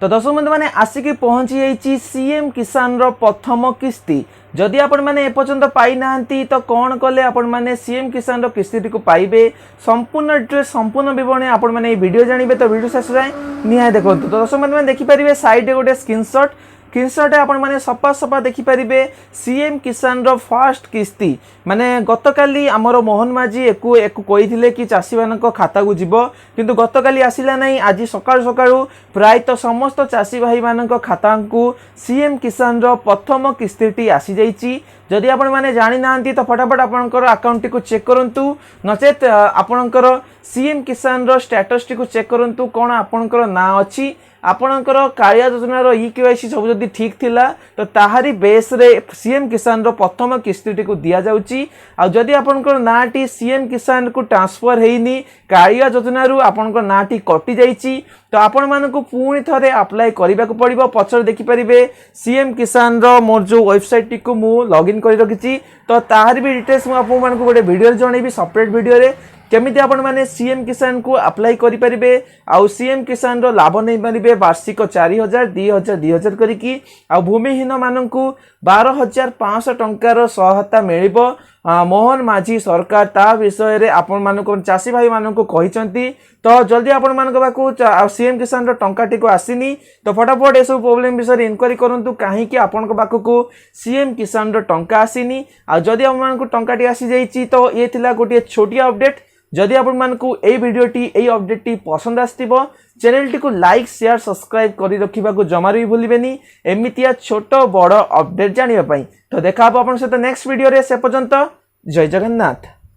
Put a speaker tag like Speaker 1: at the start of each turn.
Speaker 1: तो दर्शक बंधु मैंने आसिकी पहुंची जाइए सीएम किसान रो प्रथम किस्ती। जदि आपण मैंने एपर्यंत पाई नांती तो कौन कले आपण मैंने सीएम किसान रो किस्ती को पाइबे संपूर्ण डिटेल संपूर्ण विवरण आपण मैंने वीडियो जानिबे। तो वीडियो शेष जाए निहाय देखो। तो दर्शक बंधु मैंने देखिपारे साइड गोटे स्क्रीनशॉट आपण मैंने सफा सफा देखिपारे सीएम किसान रो फर्स्ट किस्ती माने गतकाली आमर मोहन माझी एकु कही कि चाषी मान खाता को जीव किंतु गतकाली आसिला नहीं। आज सकाळु सकाळु प्रायतः समस्त चाषी भाई मान खाता को सीएम किसान रो प्रथम किस्ती आसी जाइए। जदि आपण माने जानि नांती तो फटाफट आपनकर अकाउंट को चेक करंतु नचेत आपनकर सीएम किसान रो स्टेटस टी को चेक करंतु कोन आपनकर ना अछि आपणकर कालिया योजनार केवाईसी सब जदि ठीक थिला तो ताहारी बेस रे सीएम किसान रो प्रथम किस्ती को दिया जाउची। आ जदि आपणकर नाटी सीएम किसान को ट्रांसफर हेइनी कालिया योजनारू आपणकर नाटी कटि जाइची तो आपण मानकु पुणी थरे अप्लाई करबा को पड़िबो। पछर देखि परिबे सीएम किसान रो मोर जो वेबसाइट टी को मु लॉगिन करि रखिची तो ताहारी भी डिटेल्स मु आपन मानकु गोटे वीडियो जणैबी सेपरेट वीडियो रे केमिति आपण माने सीएम किसान को अप्लाई करि परिबे आउ सीएम किसान रो लाभ नै परिबे वार्षिक 4000 2000 करिकी आ भूमिहीन माननकु 12500 टंकार सहायता मिलिबो। मोहन माझी सरकार ता विषय रे आपण मानको चाषी भाई मानको कहिसंती। तो जल्दी आपण मानको बाकू सीएम किसान रो टंकाटी को आसीनी तो फटाफट ए सब प्रॉब्लम विषय इंक्वायरी करंतु काहे कि आपण को बाकू को सीएम किसान रो टंका आसीनी। आ जदि आपण मानको टंकाटी आसी जाईची तो ये थिला गोटे छोटी अपडेट। जदि आपण मानकु ए वीडियोटी ए अपडेटटी पसंद आस्तिबो चैनल टी को लाइक शेयर सब्सक्राइब करी रखिबा को जमार भी भूलिबेनी एमितिया छोट बड़ अपडेट जानिबा पई। तो देखा आपण सहित नेक्स्ट वीडियो रे से पर्यंत जय जगन्नाथ।